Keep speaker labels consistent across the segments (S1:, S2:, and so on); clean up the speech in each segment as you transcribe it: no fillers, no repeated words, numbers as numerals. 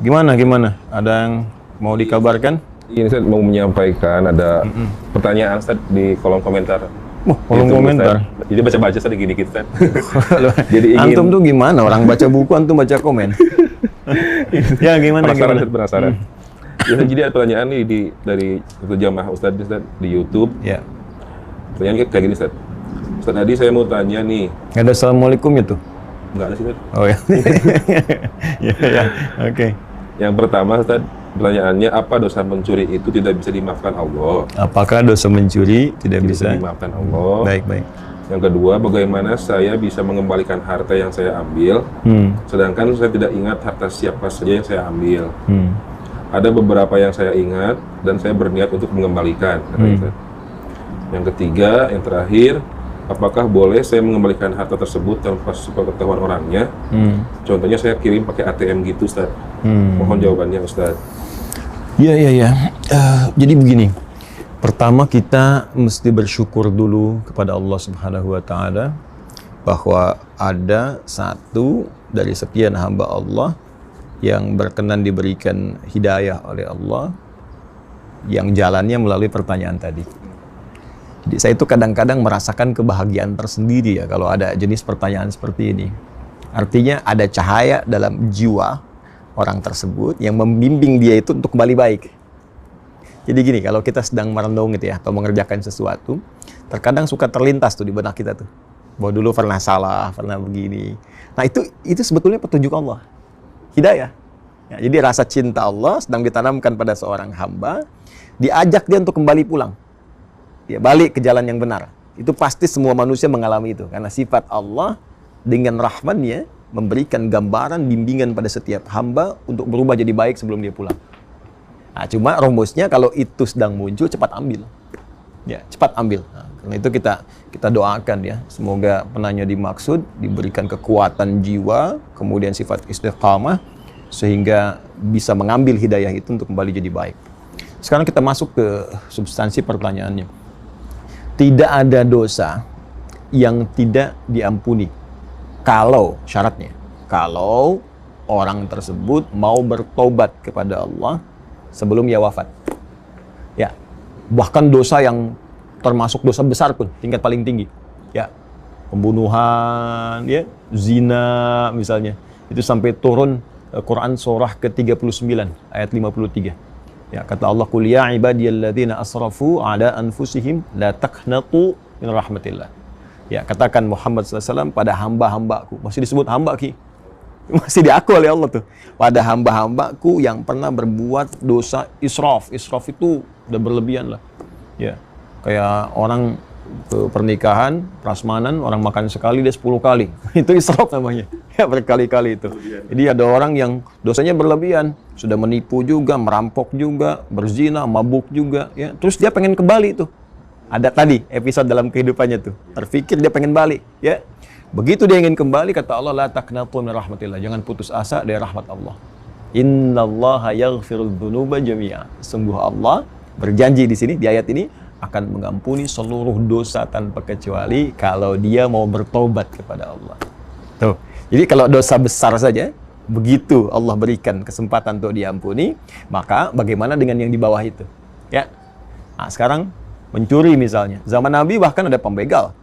S1: Gimana? Ada yang mau dikabarkan?
S2: Ini saya mau menyampaikan ada pertanyaan Ustaz di kolom komentar.
S1: Kolom
S2: YouTube,
S1: komentar.
S2: Ustaz. Jadi baca-baca Ustaz dikit-dikit Ustaz. Jadi
S1: Antum tuh gimana? Orang baca buku, antum baca komen. Ya gimana?
S2: Ustaz, penasaran. Jadi ada pertanyaan nih dari satu jamaah Ustaz di YouTube.
S1: Ya.
S2: Pertanyaan kayak gini Ustaz. Ustaz tadi saya mau tanya nih.
S1: Nggak ada assalamualaikum itu?
S2: Enggak ada sih Ustaz.
S1: Oh ya. Ya. Oke.
S2: Yang pertama Ustaz, pertanyaannya apa dosa mencuri itu tidak bisa dimaafkan Allah?
S1: Apakah dosa mencuri tidak bisa
S2: dimaafkan Allah?
S1: Baik.
S2: Yang kedua, bagaimana saya bisa mengembalikan harta yang saya ambil, sedangkan saya tidak ingat harta siapa saja yang saya ambil. Ada beberapa yang saya ingat dan saya berniat untuk mengembalikan. Yang ketiga, yang terakhir, apakah boleh saya mengembalikan harta tersebut tanpa sepengetahuan orangnya? Contohnya saya kirim pakai ATM gitu, Ustaz. Mohon jawabannya, Ustaz.
S1: Iya. Jadi begini. Pertama kita mesti bersyukur dulu kepada Allah Subhanahu wa taala bahwa ada satu dari sekian hamba Allah yang berkenan diberikan hidayah oleh Allah yang jalannya melalui pertanyaan tadi. Jadi saya itu kadang-kadang merasakan kebahagiaan tersendiri ya kalau ada jenis pertanyaan seperti ini. Artinya ada cahaya dalam jiwa orang tersebut yang membimbing dia itu untuk kembali baik. Jadi gini, kalau kita sedang merenung gitu ya, atau mengerjakan sesuatu, terkadang suka terlintas tuh di benak kita tuh. Bahwa dulu pernah salah, pernah begini. Nah itu sebetulnya petunjuk Allah. Hidayah. Ya, jadi rasa cinta Allah sedang ditanamkan pada seorang hamba, diajak dia untuk kembali pulang. Ya, balik ke jalan yang benar. Itu pasti semua manusia mengalami itu. Karena sifat Allah dengan rahman-Nya memberikan gambaran, bimbingan pada setiap hamba untuk berubah jadi baik sebelum dia pulang. Nah, cuma rumusnya kalau itu sedang muncul, cepat ambil. Ya, cepat ambil. Nah, karena itu kita doakan ya, semoga penanya dimaksud diberikan kekuatan jiwa, kemudian sifat istiqamah, sehingga bisa mengambil hidayah itu untuk kembali jadi baik. Sekarang kita masuk ke substansi pertanyaannya. Tidak ada dosa yang tidak diampuni. Kalau syaratnya, kalau orang tersebut mau bertobat kepada Allah sebelum ia wafat. Ya, bahkan dosa yang termasuk dosa besar pun, tingkat paling tinggi. Ya, pembunuhan, ya, zina misalnya. Itu sampai turun Quran surah ke-39 ayat 53. Ya, kata Allah, "Qul ya ibadiyalladzina asrafu ala anfusihim la taqnatu min rahmatillah." Ya, katakan Muhammad SAW pada hamba-hambaku. Masih disebut hamba ki. Masih diaku oleh Allah tuh. Pada hamba-hambaku yang pernah berbuat dosa israf. Israf itu udah berlebihan lah. Ya, kayak orang ke pernikahan, prasmanan, orang makan sekali dia 10 kali. Itu israf namanya. Ya, berkali-kali itu. Jadi ada orang yang dosanya berlebihan. Sudah menipu juga, merampok juga, berzina, mabuk juga. Ya, terus dia pengen kembali tuh. Ada tadi episode dalam kehidupannya tuh. Terfikir dia pengen balik. Ya. Begitu dia ingin kembali, kata Allah, la taqnatu min rahmatillah. Jangan putus asa dari rahmat Allah. Innallaha yaghfirudz dzunuba jami'a. Sungguh Allah berjanji di sini, di ayat ini, akan mengampuni seluruh dosa tanpa kecuali kalau dia mau bertobat kepada Allah. Tuh. Jadi kalau dosa besar saja, begitu Allah berikan kesempatan untuk diampuni, maka bagaimana dengan yang di bawah itu? Ya. Nah, sekarang mencuri misalnya. Zaman Nabi bahkan ada pembegal.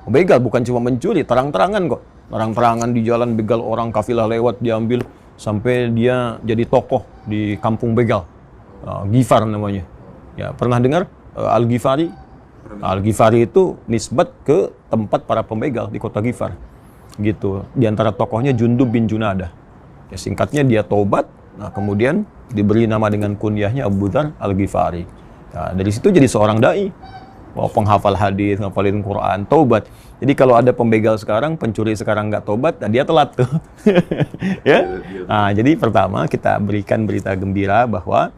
S1: Begal bukan cuma mencuri, terang-terangan kok. Terang-terangan di jalan begal orang, kafilah lewat diambil sampai dia jadi tokoh di kampung begal. Ghifar namanya. Ya, pernah dengar Al-Ghifari? Al-Ghifari itu nisbat ke tempat para pembegal di kota Ghifar. Gitu. Di antara tokohnya Jundub bin Junadah. Ya, singkatnya dia tobat, nah kemudian diberi nama dengan kunyahnya Abu Dzar Al-Ghifari. Nah, dari situ jadi seorang dai. Penghafal hadis, ngafalin Quran, taubat. Jadi kalau ada pembegal sekarang, pencuri sekarang nggak taubat, dan dia telat tuh. Ya. Nah, jadi pertama kita berikan berita gembira bahwa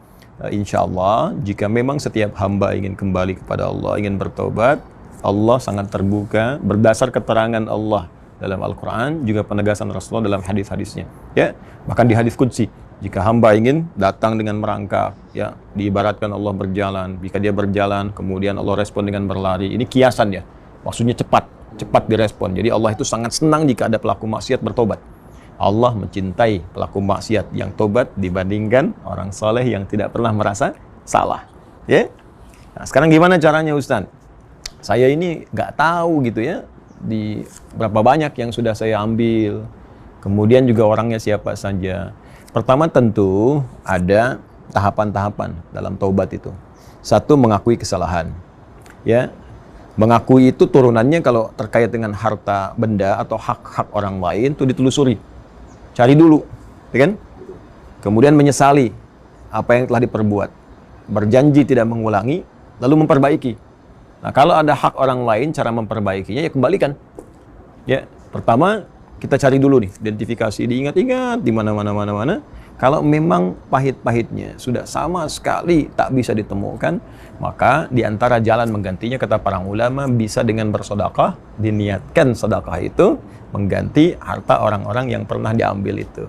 S1: insya Allah jika memang setiap hamba ingin kembali kepada Allah, ingin bertobat, Allah sangat terbuka berdasar keterangan Allah dalam Al-Quran, juga penegasan Rasulullah dalam hadis-hadisnya. Ya, bahkan di hadis qudsi. Jika hamba ingin datang dengan merangkak, ya, diibaratkan Allah berjalan. Jika dia berjalan, kemudian Allah respon dengan berlari. Ini kiasan ya, maksudnya cepat direspon. Jadi Allah itu sangat senang jika ada pelaku maksiat bertobat. Allah mencintai pelaku maksiat yang tobat dibandingkan orang soleh yang tidak pernah merasa salah. Ya. Nah, sekarang gimana caranya Ustaz? Saya ini nggak tahu gitu ya, di berapa banyak yang sudah saya ambil. Kemudian juga orangnya siapa saja. Pertama tentu ada tahapan-tahapan dalam taubat itu. Satu, mengakui kesalahan. Ya. Mengakui itu turunannya kalau terkait dengan harta benda atau hak-hak orang lain itu ditelusuri. Cari dulu, ya kan? Kemudian menyesali apa yang telah diperbuat. Berjanji tidak mengulangi, lalu memperbaiki. Nah, kalau ada hak orang lain, cara memperbaikinya ya kembalikan. Ya, pertama kita cari dulu nih, identifikasi, diingat-ingat di mana. Kalau memang pahit-pahitnya sudah sama sekali tak bisa ditemukan, maka di antara jalan menggantinya kata para ulama bisa dengan bersedekah, diniatkan sedekah itu mengganti harta orang-orang yang pernah diambil itu.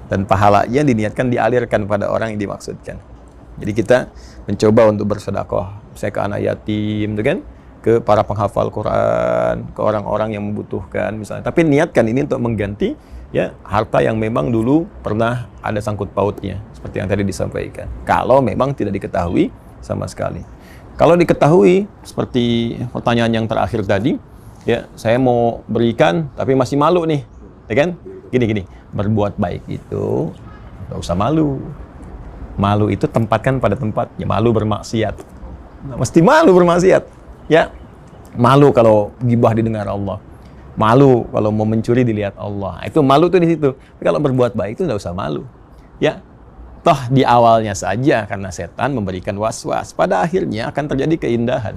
S1: Dan pahalanya diniatkan dialirkan pada orang yang dimaksudkan. Jadi kita mencoba untuk bersedekah, misalnya ke anak yatim, gitu kan? Ke para penghafal Quran, ke orang-orang yang membutuhkan misalnya. Tapi niatkan ini untuk mengganti ya harta yang memang dulu pernah ada sangkut pautnya, seperti yang tadi disampaikan. Kalau memang tidak diketahui sama sekali. Kalau diketahui, seperti pertanyaan yang terakhir tadi, ya saya mau berikan tapi masih malu nih, ya kan? Gini, berbuat baik itu nggak usah malu. Malu itu tempatkan pada tempatnya. Malu bermaksiat, mesti malu bermaksiat. Ya, malu kalau gibah didengar Allah. Malu kalau mau mencuri dilihat Allah. Itu malu tuh di situ. Tapi kalau berbuat baik itu nggak usah malu. Ya, toh di awalnya saja karena setan memberikan was-was. Pada akhirnya akan terjadi keindahan.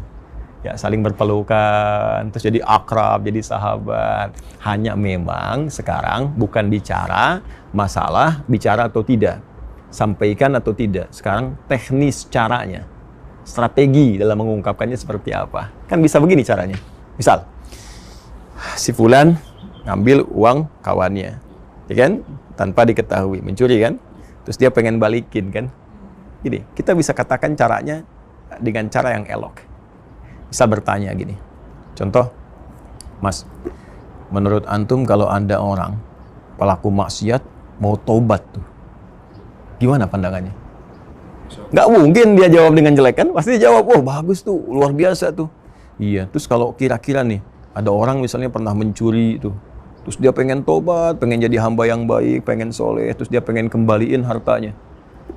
S1: Ya, saling berpelukan, terus jadi akrab, jadi sahabat. Hanya memang sekarang bukan bicara masalah bicara atau tidak, sampaikan atau tidak. Sekarang teknis caranya, strategi dalam mengungkapkannya seperti apa. Kan bisa begini caranya. Misal, si fulan ngambil uang kawannya, ya kan? Tanpa diketahui, mencuri kan? Terus dia pengen balikin kan? Gini, kita bisa katakan caranya dengan cara yang elok. Bisa bertanya gini, contoh, Mas, menurut antum kalau ada orang pelaku maksiat mau tobat tuh, gimana pandangannya? Nggak mungkin dia jawab dengan jelek kan? Pasti dia jawab, oh bagus tuh, luar biasa tuh. Iya, terus kalau kira-kira nih, ada orang misalnya pernah mencuri tuh, terus dia pengen tobat, pengen jadi hamba yang baik, pengen soleh, terus dia pengen kembaliin hartanya.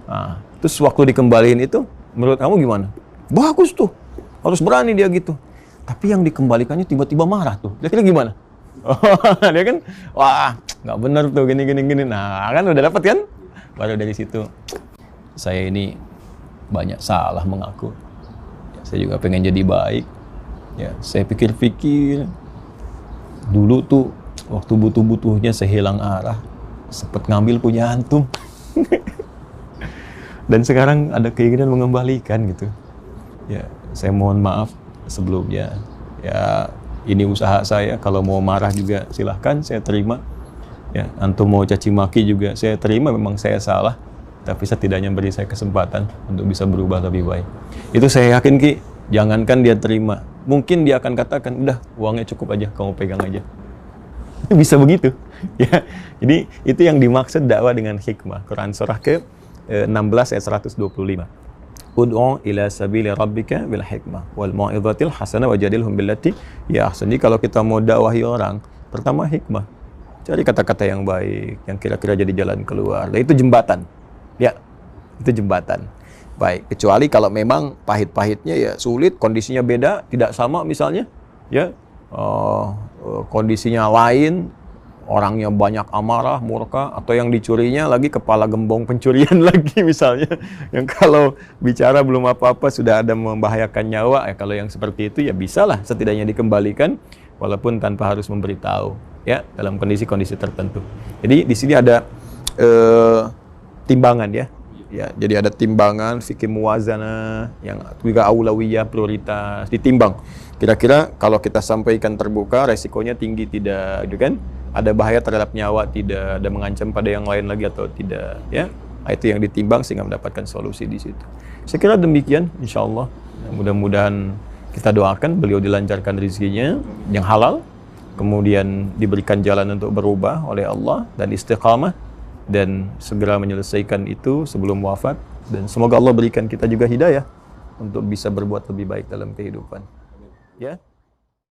S1: Nah, terus waktu dikembaliin itu, menurut kamu gimana? Bagus tuh, harus berani dia gitu. Tapi yang dikembalikannya tiba-tiba marah tuh. Kira-kira gimana? Dia kan, wah, nggak bener tuh, gini. Nah, kan udah dapat kan? Baru dari situ, saya ini banyak salah mengaku. Ya, saya juga pengen jadi baik. Ya, saya pikir-pikir. Dulu tuh, waktu butuh-butuhnya saya hilang arah. Sempet ngambil punya antum. Dan sekarang ada keinginan mengembalikan gitu. Ya, saya mohon maaf sebelumnya. Ya, ini usaha saya. Kalau mau marah juga silahkan, saya terima. Ya, antum mau caci maki juga saya terima. Memang saya salah, tapi setidaknya beri saya kesempatan untuk bisa berubah lebih baik. Itu saya yakin Ki. Jangankan dia terima, mungkin dia akan katakan, udah uangnya cukup aja, kamu pegang aja. Bisa begitu. Ya, jadi itu yang dimaksud dakwah dengan hikmah. Quran surah ke 16 ayat 125. Ud'u ila sabili rabbika bil hikmah wal mau'izatil hasanah wajadilhum billati ya ahsan. Jadi kalau kita mau dakwahi orang, pertama hikmah. Cari kata-kata yang baik, yang kira-kira jadi jalan keluar. Nah, itu jembatan. Ya, itu jembatan. Baik, kecuali kalau memang pahit-pahitnya ya sulit, kondisinya beda, tidak sama misalnya, ya kondisinya lain, orangnya banyak amarah, murka, atau yang dicurinya lagi kepala gembong pencurian lagi misalnya, yang kalau bicara belum apa-apa sudah ada membahayakan nyawa. Ya, kalau yang seperti itu ya bisalah setidaknya dikembalikan, walaupun tanpa harus memberitahu, ya dalam kondisi-kondisi tertentu. Jadi di sini ada timbangan ya. Ya, jadi ada timbangan fikih muwazanah yang juga aulawiyah, prioritas, ditimbang. Kira-kira kalau kita sampaikan terbuka, resikonya tinggi tidak, gitu kan? Ada bahaya terhadap nyawa tidak, ada mengancam pada yang lain lagi atau tidak, ya? Nah, itu yang ditimbang sehingga mendapatkan solusi di situ. Saya kira demikian, insyaallah. Mudah-mudahan kita doakan beliau dilancarkan rezekinya yang halal, kemudian diberikan jalan untuk berubah oleh Allah dan istiqamah, dan segera menyelesaikan itu sebelum wafat. Dan semoga Allah berikan kita juga hidayah untuk bisa berbuat lebih baik dalam kehidupan. Ya.